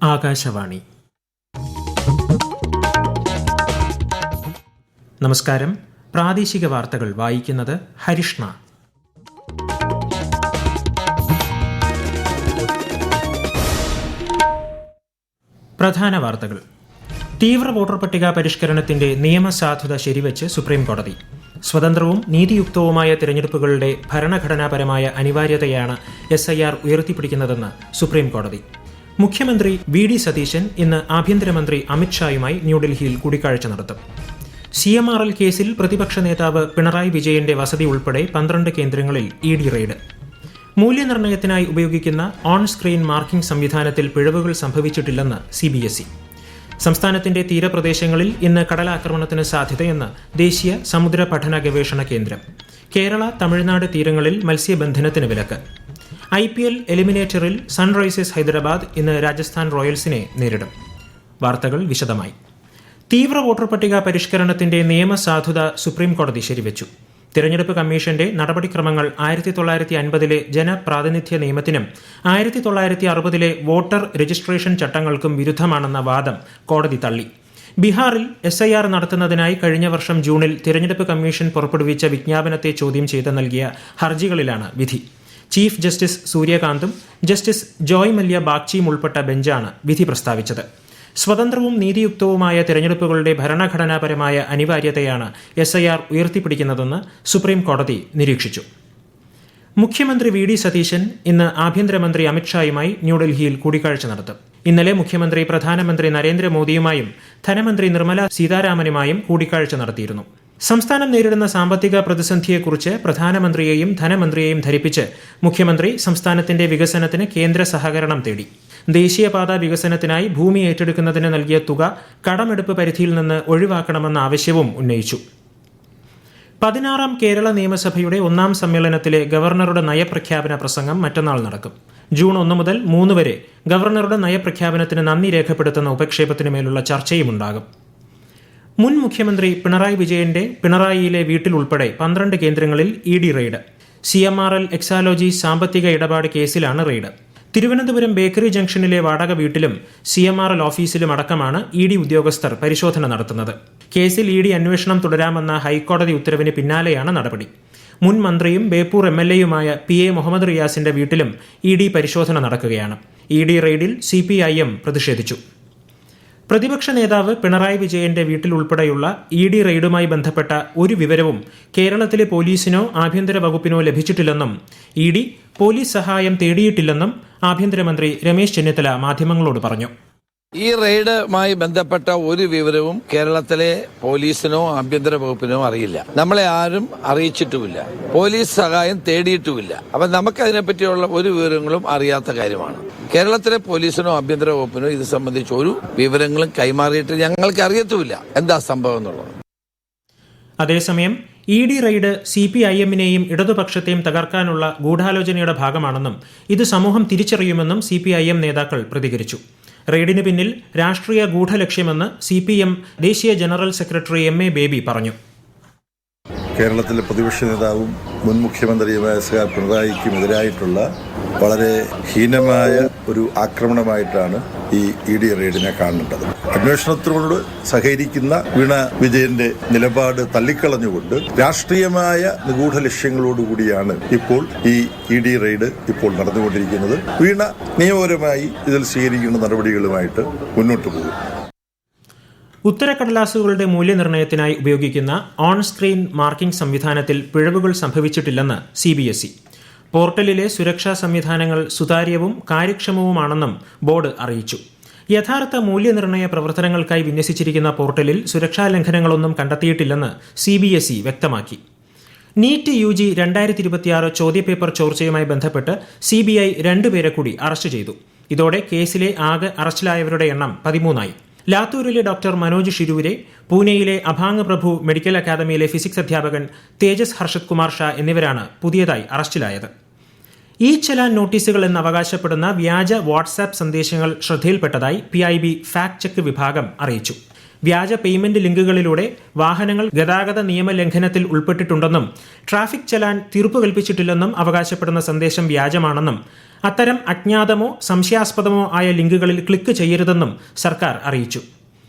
ആകാശവാണി. നമസ്കാരം. പ്രാദേശിക വാർത്തകൾ വായിക്കുന്നത് ഹരിഷ്ണ. പ്രധാന വാർത്തകൾ. തീവ്ര വോട്ടർ പട്ടിക പരിഷ്കരണത്തിന്റെ നിയമസാധുത ശരിവച്ച് സുപ്രീംകോടതി. സ്വതന്ത്രവും നീതിയുക്തവുമായ തിരഞ്ഞെടുപ്പുകളുടെ ഭരണഘടനാപരമായ അനിവാര്യതയാണ് SIR ഉയർത്തിപ്പിടിക്കുന്നതെന്ന് സുപ്രീംകോടതി. മുഖ്യമന്ത്രി VD സതീശൻ ഇന്ന് ആഭ്യന്തരമന്ത്രി അമിത്ഷായുമായി ന്യൂഡൽഹിയിൽ കൂടിക്കാഴ്ച നടത്തും. CMRL കേസിൽ പ്രതിപക്ഷ നേതാവ് പിണറായി വിജയന്റെ വസതി ഉൾപ്പെടെ 12 കേന്ദ്രങ്ങളിൽ ED റെയ്ഡ്. മൂല്യനിർണ്ണയത്തിനായി ഉപയോഗിക്കുന്ന ഓൺ സ്ക്രീൻ മാർക്കിംഗ് സംവിധാനത്തിൽ പിഴവുകൾ സംഭവിച്ചിട്ടില്ലെന്ന് CBSE. സംസ്ഥാനത്തിന്റെ തീരപ്രദേശങ്ങളിൽ ഇന്ന് കടലാക്രമണത്തിന് സാധ്യതയെന്ന് ദേശീയ സമുദ്ര പഠന ഗവേഷണ കേന്ദ്രം. കേരള, തമിഴ്നാട് തീരങ്ങളിൽ മത്സ്യബന്ധനത്തിന് വിലക്ക്. IPL എലിമിനേറ്ററിൽ സൺറൈസേഴ്സ് ഹൈദരാബാദ് ഇന്ന് രാജസ്ഥാൻ റോയൽസിനെ നേരിടും. വാർത്തകൾ വിശദമായി. തീവ്ര വോട്ടർ പട്ടിക പരിഷ്കരണത്തിന്റെ നിയമസാധുത സുപ്രീംകോടതി ശരിവച്ചു. തിരഞ്ഞെടുപ്പ് കമ്മീഷന്റെ നടപടിക്രമങ്ങൾ 1950 ജനപ്രാതിനിധ്യ നിയമത്തിനും 1960 വോട്ടർ രജിസ്ട്രേഷൻ ചട്ടങ്ങൾക്കും വിരുദ്ധമാണെന്ന വാദം കോടതി തള്ളി. ബീഹാറിൽ SIR നടത്തുന്നതിനായി കഴിഞ്ഞ വർഷം ജൂണിൽ തിരഞ്ഞെടുപ്പ് കമ്മീഷൻ പുറപ്പെടുവിച്ച വിജ്ഞാപനത്തെ ചോദ്യം ചെയ്ത് നൽകിയ ഹർജികളിലാണ് വിധി. ചീഫ് ജസ്റ്റിസ് സൂര്യകാന്തും ജസ്റ്റിസ് ജോയ് മല്യ ബാഗ്ചിയും ഉൾപ്പെട്ട ബെഞ്ചാണ് വിധി പ്രസ്താവിച്ചത്. സ്വതന്ത്രവും നീതിയുക്തവുമായ തിരഞ്ഞെടുപ്പുകളുടെ ഭരണഘടനാപരമായ അനിവാര്യതയാണ് SIR ഉയർത്തിപ്പിടിക്കുന്നതെന്ന് സുപ്രീം കോടതി നിരീക്ഷിച്ചു. മുഖ്യമന്ത്രി VD സതീശൻ ഇന്ന് ആഭ്യന്തരമന്ത്രി അമിത്ഷായുമായി ന്യൂഡൽഹിയിൽ കൂടിക്കാഴ്ച നടത്തും. ഇന്നലെ മുഖ്യമന്ത്രി പ്രധാനമന്ത്രി നരേന്ദ്രമോദിയുമായും ധനമന്ത്രി നിർമ്മല സീതാരാമനുമായും കൂടിക്കാഴ്ച നടത്തിയിരുന്നു. സംസ്ഥാനം നേരിടുന്ന സാമ്പത്തിക പ്രതിസന്ധിയെക്കുറിച്ച് പ്രധാനമന്ത്രിയെയും ധനമന്ത്രിയെയും ധരിപ്പിച്ച് മുഖ്യമന്ത്രി സംസ്ഥാനത്തിന്റെ വികസനത്തിന് കേന്ദ്ര സഹകരണം തേടി. ദേശീയപാത വികസനത്തിനായി ഭൂമി ഏറ്റെടുക്കുന്നതിന് നൽകിയ തുക കടമെടുപ്പ് പരിധിയിൽ നിന്ന് ഒഴിവാക്കണമെന്ന ആവശ്യവും ഉന്നയിച്ചു. 16ാം കേരള നിയമസഭയുടെ 1ാം സമ്മേളനത്തിലെ ഗവർണറുടെ നയപ്രഖ്യാപന പ്രസംഗം മറ്റന്നാൾ നടക്കും. ജൂൺ 1 മുതൽ 3 വരെ ഗവർണറുടെ നയപ്രഖ്യാപനത്തിന് നന്ദി രേഖപ്പെടുത്തുന്ന ഉപക്ഷേപത്തിനുമേലുള്ള ചർച്ചയുമുണ്ടാകും. മുൻ മുഖ്യമന്ത്രി പിണറായി വിജയന്റെ പിണറായിയിലെ വീട്ടിൽ ഉൾപ്പെടെ 12 കേന്ദ്രങ്ങളിൽ ED റെയ്ഡ്. CMRL എക്സാലോജി സാമ്പത്തിക ഇടപാട് കേസിലാണ് റെയ്ഡ്. തിരുവനന്തപുരം ബേക്കറി ജംഗ്ഷനിലെ വാടക വീട്ടിലും CMRL ഓഫീസിലും അടക്കമാണ് ED ഉദ്യോഗസ്ഥർ പരിശോധന നടത്തുന്നത്. കേസിൽ ED അന്വേഷണം തുടരാമെന്ന ഹൈക്കോടതി ഉത്തരവിന് പിന്നാലെയാണ് നടപടി. മുൻ മന്ത്രിയും ബേപ്പൂർ MLAയുമായ PA മുഹമ്മദ് റിയാസിന്റെ വീട്ടിലും ED പരിശോധന നടക്കുകയാണ്. ED റെയ്ഡിൽ CPIM പ്രതിഷേധിച്ചു. പ്രതിപക്ഷ നേതാവ് പിണറായി വിജയന്റെ വീട്ടിൽ ഉൾപ്പെടെയുള്ള ED റെയ്ഡുമായി ബന്ധപ്പെട്ട ഒരു വിവരവും കേരളത്തിലെ പോലീസിനോ ആഭ്യന്തര വകുപ്പിനോ ലഭിച്ചിട്ടില്ലെന്നും ED പോലീസ് സഹായം തേടിയിട്ടില്ലെന്നും ആഭ്യന്തരമന്ത്രി രമേശ് ചെന്നിത്തല മാധ്യമങ്ങളോട് പറഞ്ഞു. ഈ റെയ്ഡുമായി ബന്ധപ്പെട്ട ഒരു വിവരവും കേരളത്തിലെ പോലീസിനോ ആഭ്യന്തര വകുപ്പിനോ അറിയില്ല. നമ്മളെ ആരും അറിയിച്ചിട്ടുമില്ല. പോലീസ് സഹായം തേടിയിട്ടുമില്ല. അപ്പൊ നമുക്ക് അതിനെപ്പറ്റിയുള്ള ഒരു വിവരങ്ങളും അറിയാത്ത കാര്യമാണ്. കേരളത്തിലെ പോലീസിനോ ആഭ്യന്തര വകുപ്പിനോ ഇത് സംബന്ധിച്ച് ഒരു വിവരങ്ങളും കൈമാറിയിട്ട് ഞങ്ങൾക്ക് അറിയത്തുമില്ല എന്താ സംഭവം എന്നുള്ളത്. അതേസമയം ED റെയ്ഡ് CPIMനെയും ഇടതുപക്ഷത്തെയും തകർക്കാനുള്ള ഗൂഢാലോചനയുടെ ഭാഗമാണെന്നും ഇത് സമൂഹം തിരിച്ചറിയുമെന്നും CPIM നേതാക്കൾ പ്രതികരിച്ചു. റെയ്ഡിന് പിന്നിൽ രാഷ്ട്രീയ ഗൂഢലക്ഷ്യമെന്ന് CPM ദേശീയ ജനറൽ സെക്രട്ടറി MA ബേബി പറഞ്ഞു. കേരളത്തിലെ പ്രതിപക്ഷ നേതാവും മുൻ മുഖ്യമന്ത്രിയുമായ SR പിണറായിക്കുമെതിരായിട്ടുള്ള വളരെ ഹീനമായ ഒരു ആക്രമണമായിട്ടാണ് ഈ ED റെയ്ഡിനെ കാണേണ്ടത്. അന്വേഷണത്തിനോട് സഹകരിക്കുന്ന വീണ വിജയന്റെ നിലപാട് തള്ളിക്കളഞ്ഞുകൊണ്ട് രാഷ്ട്രീയമായ നിഗൂഢ ലക്ഷ്യങ്ങളോടുകൂടിയാണ് ഇപ്പോൾ ഈ ED റെയ്ഡ് ഇപ്പോൾ നടന്നുകൊണ്ടിരിക്കുന്നത്. വീണ നിയമപരമായി ഇതിൽ സ്വീകരിക്കുന്ന നടപടികളുമായിട്ട് മുന്നോട്ട് പോകും. ഉത്തരക്കടലാസുകളുടെ മൂല്യനിർണ്ണയത്തിനായി ഉപയോഗിക്കുന്ന ഓൺ സ്ക്രീൻ മാർക്കിംഗ് സംവിധാനത്തിൽ പിഴവുകൾ സംഭവിച്ചിട്ടില്ലെന്ന് CBSE. പോർട്ടലിലെ സുരക്ഷാ സംവിധാനങ്ങൾ സുതാര്യവും കാര്യക്ഷമവുമാണെന്നും ബോർഡ് അറിയിച്ചു. യഥാർത്ഥ മൂല്യനിർണ്ണയ പ്രവർത്തനങ്ങൾക്കായി വിന്യസിച്ചിരിക്കുന്ന പോർട്ടലിൽ സുരക്ഷാ ലംഘനങ്ങളൊന്നും കണ്ടെത്തിയിട്ടില്ലെന്ന് CBSE വ്യക്തമാക്കി. നീറ്റ് UG 2026 ചോദ്യപേപ്പർ ചോർച്ചയുമായി ബന്ധപ്പെട്ട് CBI 2 പേരെ കൂടി അറസ്റ്റ് ചെയ്തു. ഇതോടെ കേസിലെ ആകെ അറസ്റ്റിലായവരുടെ എണ്ണം 13ആയി. ലാത്തൂരിലെ ഡോക്ടർ മനോജ് ഷിരൂരെ, പൂനെയിലെ അഭാങ് പ്രഭു മെഡിക്കൽ അക്കാദമിയിലെ ഫിസിക്സ് അധ്യാപകൻ തേജസ് ഹർഷത് കുമാർ ഷാ എന്നിവരാണ് പുതിയതായി അറസ്റ്റിലായത്. ഈ ചലാൻ നോട്ടീസുകൾ എന്ന് അവകാശപ്പെടുന്ന വ്യാജ വാട്സാപ്പ് സന്ദേശങ്ങൾ ശ്രദ്ധയിൽപ്പെട്ടതായി PIB ഫാക്ട് ചെക്ക് വിഭാഗം അറിയിച്ചു. വ്യാജ പേയ്മെന്റ് ലിങ്കുകളിലൂടെ വാഹനങ്ങൾ ഗതാഗത നിയമലംഘനത്തിൽ ഉൾപ്പെട്ടിട്ടുണ്ടെന്നും ട്രാഫിക് ചലാൻ തീർപ്പ് കൽപ്പിച്ചിട്ടില്ലെന്നും അവകാശപ്പെടുന്ന സന്ദേശം വ്യാജമാണെന്നും അത്തരം അജ്ഞാതമോ സംശയാസ്പദമോ ആയ ലിങ്കുകളിൽ ക്ലിക്ക് ചെയ്യരുതെന്നും സർക്കാർ അറിയിച്ചു.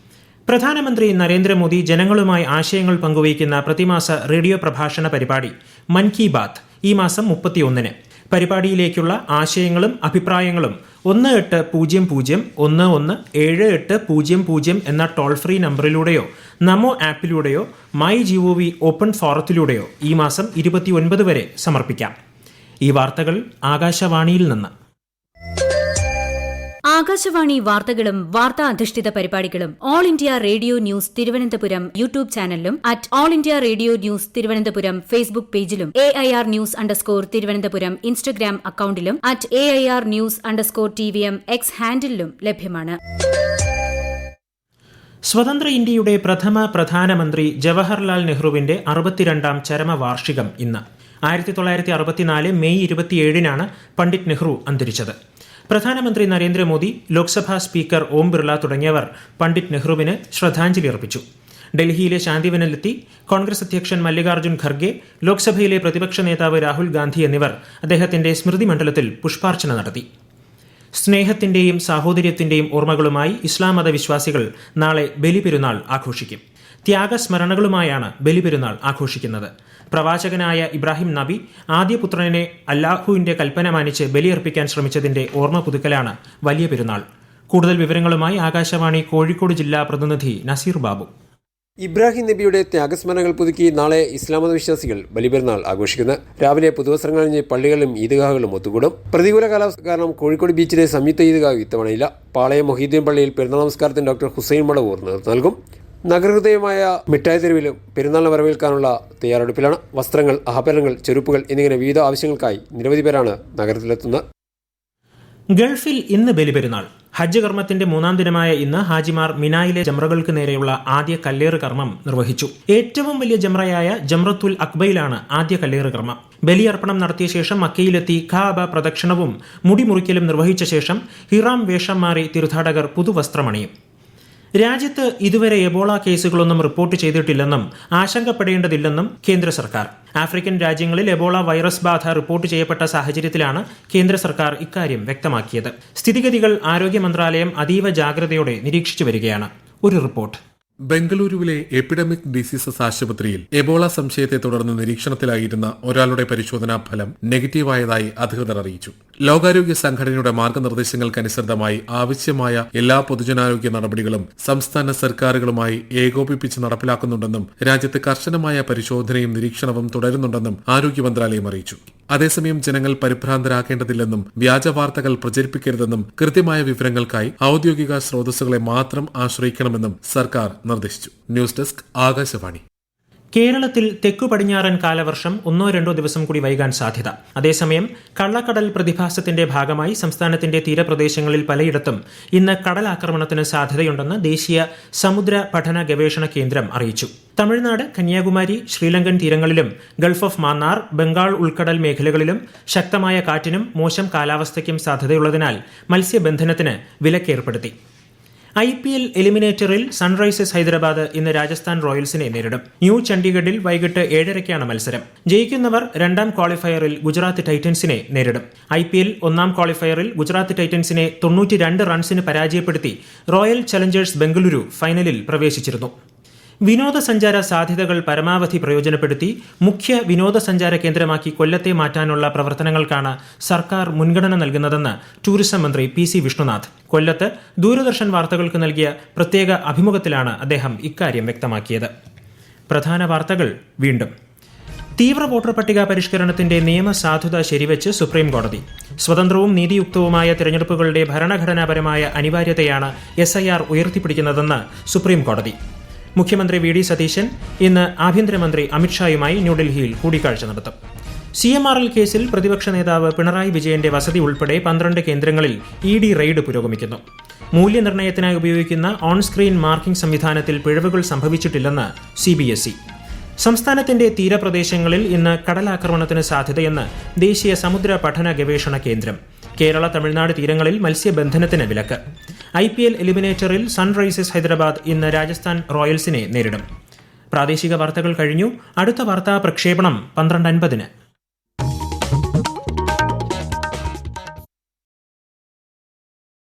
പ്രധാനമന്ത്രി നരേന്ദ്രമോദി ജനങ്ങളുമായി ആശയങ്ങൾ പങ്കുവയ്ക്കുന്ന പ്രതിമാസ റേഡിയോ പ്രഭാഷണ പരിപാടി മൻ കി ബാത്ത് ഈ മാസം 31-ന്. പരിപാടിയിലേക്കുള്ള ആശയങ്ങളും അഭിപ്രായങ്ങളും 1800-11-7800 എന്ന ടോൾ ഫ്രീ നമ്പറിലൂടെയോ നമോ ആപ്പിലൂടെയോ മൈ GOV ഓപ്പൺ ഫോറത്തിലൂടെയോ ഈ മാസം 29 വരെ സമർപ്പിക്കാം. ഈ വാർത്തകൾ ആകാശവാണിയിൽ നിന്ന്. ആകാശവാണി വാർത്തകളും വാർത്താ അധിഷ്ഠിത പരിപാടികളും All India Radio News Thiruvananthapuram YouTube ചാനലിലും All India Radio News Thiruvananthapuram Facebook പേജിലും AIR ന്യൂസ് _തിരുവനന്തപുരം ഇൻസ്റ്റഗ്രാം അക്കൌണ്ടിലും AIR ന്യൂസ് _TVM X ഹാൻഡിലും ലഭ്യമാണ്. സ്വതന്ത്ര ഇന്ത്യയുടെ പ്രഥമ പ്രധാനമന്ത്രി ജവഹർലാൽ നെഹ്റുവിന്റെ 62ാം ചരമവാർഷികം ഇന്ന്. 1964 മെയ് 27-നാണ് പണ്ഡിറ്റ് നെഹ്റു അന്തരിച്ചത്. പ്രധാനമന്ത്രി നരേന്ദ്രമോദി, ലോക്സഭാ സ്പീക്കർ ഓം ബിർള തുടങ്ങിയവർ പണ്ഡിറ്റ് നെഹ്റുവിന് ശ്രദ്ധാഞ്ജലി അർപ്പിച്ചു. ഡൽഹിയിലെ ശാന്തിവനിലെത്തി കോൺഗ്രസ് അധ്യക്ഷൻ മല്ലികാർജ്ജുൻ ഖർഗെ, ലോക്സഭയിലെ പ്രതിപക്ഷ നേതാവ് രാഹുൽ ഗാന്ധി എന്നിവർ അദ്ദേഹത്തിന്റെ സ്മൃതി മണ്ഡലത്തിൽ പുഷ്പാർച്ചന നടത്തി. സ്നേഹത്തിന്റെയും സാഹോദര്യത്തിന്റെയും ഓർമ്മകളുമായി ഇസ്ലാം മതവിശ്വാസികൾ നാളെ ബലിപെരുന്നാൾ ആഘോഷിക്കും. ത്യാഗസ്മരണകളുമായാണ് ബലിപെരുന്നാൾ ആഘോഷിക്കുന്നത്. പ്രവാചകനായ ഇബ്രാഹിം നബി ആദ്യപുത്രനെ അല്ലാഹുവിന്റെ കൽപ്പന മാനിച്ച് ബലിയർപ്പിക്കാൻ ശ്രമിച്ചതിന്റെ ഓർമ്മ പുതുക്കലാണ് വലിയ പെരുന്നാൾ. കൂടുതൽ വിവരങ്ങളുമായി ആകാശവാണി കോഴിക്കോട് ജില്ലാ പ്രതിനിധി നസീർ ബാബു. ഇബ്രാഹിം നബിയുടെ ത്യാഗസ്മരണകൾ പുതുക്കി നാളെ ഇസ്ലാം മതവിശ്വാസികൾ ബലിപെരുന്നാൾ ആഘോഷിക്കുന്നു. രാവിലെ പുതുവസ്ത്രങ്ങൾ അണിഞ്ഞ് പള്ളികളിലും ഈദ്ഗാഹുകളും ഒത്തുകൂടും. പ്രതികൂല കാലാവസ്ഥ കാരണം കോഴിക്കോട് ബീച്ചിലെ സംയുക്ത ഈദ്ഗാഹ് ഇത്തവണയില്ല. പാളയം മൊഹീദ്ദീൻ പള്ളിയിൽ പെരുന്നാൾ നമസ്കാരത്തിന് ഡോക്ടർ ഹുസൈൻ മടവൂർ നേതൃത്വം നൽകും. നഗരഹൃദയമായ മിഠായി തെരുവിലും പെരുന്നാളിനെ വരവേൽക്കാനുള്ള തയ്യാറെടുപ്പിലാണ്. വസ്ത്രങ്ങൾ, ആഭരണങ്ങൾ, ചെരുപ്പുകൾ എന്നിങ്ങനെ വിവിധ ആവശ്യങ്ങൾക്കായി നിരവധി പേരാണ് നഗരത്തിലെത്തുന്നത്. ഗൾഫിൽ ഇന്ന് ബലിപെരുന്നാൾ. ഹജ്ജ് കർമ്മത്തിന്റെ 3ാം ദിനമായ ഇന്ന് ഹാജിമാർ മിനായിലെ ജംറകൾക്ക് നേരെയുള്ള ആദ്യ കല്ലേറ് കർമ്മം നിർവഹിച്ചു. ഏറ്റവും വലിയ ജംറയായ ജംറത്തുൽ അക്ബയിലാണ് ആദ്യ കല്ലേറ് കർമ്മം. ബലിയർപ്പണം നടത്തിയ ശേഷം മക്കയിലെത്തി ഖഅബ പ്രദക്ഷിണവും മുടിമുറിക്കലും നിർവഹിച്ച ശേഷം ഹിറാം വേഷം മാറി തീർത്ഥാടകർ പുതുവസ്ത്രമണിയും. രാജ്യത്ത് ഇതുവരെ എബോള കേസുകളൊന്നും റിപ്പോർട്ട് ചെയ്തിട്ടില്ലെന്നും ആശങ്കപ്പെടേണ്ടതില്ലെന്നും കേന്ദ്ര സർക്കാർ. ആഫ്രിക്കൻ രാജ്യങ്ങളിൽ എബോള വൈറസ് ബാധ റിപ്പോർട്ട് ചെയ്യപ്പെട്ട സാഹചര്യത്തിലാണ് കേന്ദ്ര സർക്കാർ ഇക്കാര്യം വ്യക്തമാക്കിയത്. സ്ഥിതിഗതികൾ ആരോഗ്യ മന്ത്രാലയം അതീവ ജാഗ്രതയോടെ നിരീക്ഷിച്ചു വരികയാണ്. ഒരു റിപ്പോർട്ട്. ബംഗളൂരുവിലെ എപ്പിഡമിക് ഡിസീസസ് ആശുപത്രിയിൽ എബോള സംശയത്തെ തുടർന്ന് നിരീക്ഷണത്തിലായിരുന്ന ഒരാളുടെ പരിശോധനാ ഫലം നെഗറ്റീവായതായി അധികൃതർ അറിയിച്ചു. ലോകാരോഗ്യ സംഘടനയുടെ മാർഗനിർദ്ദേശങ്ങൾക്കനുസൃതമായി ആവശ്യമായ എല്ലാ പൊതുജനാരോഗ്യ നടപടികളും സംസ്ഥാന സർക്കാരുകളുമായി ഏകോപിപ്പിച്ച് നടപ്പിലാക്കുന്നുണ്ടെന്നും രാജ്യത്ത് കർശനമായ പരിശോധനയും നിരീക്ഷണവും തുടരുന്നുണ്ടെന്നും ആരോഗ്യ മന്ത്രാലയം അറിയിച്ചു. അതേസമയം ജനങ്ങൾ പരിഭ്രാന്തരാക്കേണ്ടതില്ലെന്നും വ്യാജ വാർത്തകൾ പ്രചരിപ്പിക്കരുതെന്നും കൃത്യമായ വിവരങ്ങൾക്കായി ഔദ്യോഗിക സ്രോതസ്സുകളെ മാത്രം ആശ്രയിക്കണമെന്നും സർക്കാർ നിർദ്ദേശിച്ചു. News desk Akashvani. കേരളത്തിൽ തെക്കു പടിഞ്ഞാറൻ കാലവർഷം 1-2 ദിവസം കൂടി വൈകാൻ സാധ്യത. അതേസമയം കള്ളക്കടൽ പ്രതിഭാസത്തിന്റെ ഭാഗമായി സംസ്ഥാനത്തിന്റെ തീരപ്രദേശങ്ങളിൽ പലയിടത്തും ഇന്ന് കടലാക്രമണത്തിന് സാധ്യതയുണ്ടെന്ന് ദേശീയ സമുദ്ര പഠന ഗവേഷണ കേന്ദ്രം അറിയിച്ചു. തമിഴ്നാട്, കന്യാകുമാരി, ശ്രീലങ്കൻ തീരങ്ങളിലും ഗൾഫ് ഓഫ് മാന്നാർ, ബംഗാൾ ഉൾക്കടൽ മേഖലകളിലും ശക്തമായ കാറ്റിനും മോശം കാലാവസ്ഥയ്ക്കും സാധ്യതയുള്ളതിനാൽ മത്സ്യബന്ധനത്തിന് വിലക്കേർപ്പെടുത്തി. IPL എലിമിനേറ്ററിൽ സൺറൈസേഴ്സ് ഹൈദരാബാദ് ഇന്ന് രാജസ്ഥാൻ റോയൽസിനെ നേരിടും. ന്യൂ ചണ്ഡീഗഡിൽ വൈകിട്ട് 7:30-ക്കാണ് മത്സരം. ജയിക്കുന്നവർ 2ാം ക്വാളിഫയറിൽ ഗുജറാത്ത് ടൈറ്റൻസിനെ നേരിടും. IPL 1ാം ക്വാളിഫയറിൽ ഗുജറാത്ത് ടൈറ്റൻസിനെ 92 റൺസിന് പരാജയപ്പെടുത്തി റോയൽ ചലഞ്ചേഴ്സ് ബംഗളൂരു ഫൈനലിൽ പ്രവേശിച്ചിരുന്നു. വിനോദസഞ്ചാര സാധ്യതകൾ പരമാവധി പ്രയോജനപ്പെടുത്തി മുഖ്യ വിനോദസഞ്ചാര കേന്ദ്രമാക്കി കൊല്ലത്തെ മാറ്റാനുള്ള പ്രവർത്തനങ്ങൾക്കാണ് സർക്കാർ മുൻഗണന നൽകുന്നതെന്ന് ടൂറിസം മന്ത്രി PC വിഷ്ണുനാഥ് കൊല്ലത്ത് ദൂരദർശൻ വാർത്തകൾക്ക് നൽകിയ പ്രത്യേക അഭിമുഖത്തിലാണ് അദ്ദേഹം ഇക്കാര്യം വ്യക്തമാക്കിയത്. പ്രധാന വാർത്തകൾ വീണ്ടും. തീവ്ര വോട്ടർ പട്ടിക പരിഷ്കരണത്തിന്റെ നിയമസാധുത ശരിവെച്ച് സുപ്രീം കോടതി. സ്വതന്ത്രവും നീതിയുക്തവുമായ തിരഞ്ഞെടുപ്പുകളുടെ ഭരണഘടനാപരമായ അനിവാര്യതയാണ് SIR ഉയർത്തിപ്പിടിക്കുന്നതെന്ന് സുപ്രീം കോടതി. മുഖ്യമന്ത്രി VD സതീശൻ ഇന്ന് ആഭ്യന്തരമന്ത്രി അമിത്ഷായുമായി ന്യൂഡൽഹിയിൽ കൂടിക്കാഴ്ച നടത്തും. CMRL കേസിൽ പ്രതിപക്ഷ നേതാവ് പിണറായി വിജയന്റെ വസതി ഉൾപ്പെടെ 12 കേന്ദ്രങ്ങളിൽ ED റെയ്ഡ് പുരോഗമിക്കുന്നു. മൂല്യനിർണ്ണയത്തിനായി ഉപയോഗിക്കുന്ന ഓൺ സ്ക്രീൻ മാർക്കിംഗ് സംവിധാനത്തിൽ പിഴവുകൾ സംഭവിച്ചിട്ടില്ലെന്ന് CBSE. സംസ്ഥാനത്തിന്റെ തീരപ്രദേശങ്ങളിൽ ഇന്ന് കടലാക്രമണത്തിന് സാധ്യതയെന്ന് ദേശീയ സമുദ്ര പഠന ഗവേഷണ കേന്ദ്രം. കേരള, തമിഴ്നാട് തീരങ്ങളിൽ മത്സ്യബന്ധനത്തിന് വിലക്ക്. IPL എലിമിനേറ്ററിൽ സൺറൈസേഴ്സ് ഹൈദരാബാദ് ഇന്ന് രാജസ്ഥാൻ റോയൽസിനെ നേരിടും. പ്രാദേശിക വാർത്തകൾ കഴിഞ്ഞു. അടുത്ത വാർത്താ പ്രക്ഷേപണം 12:50.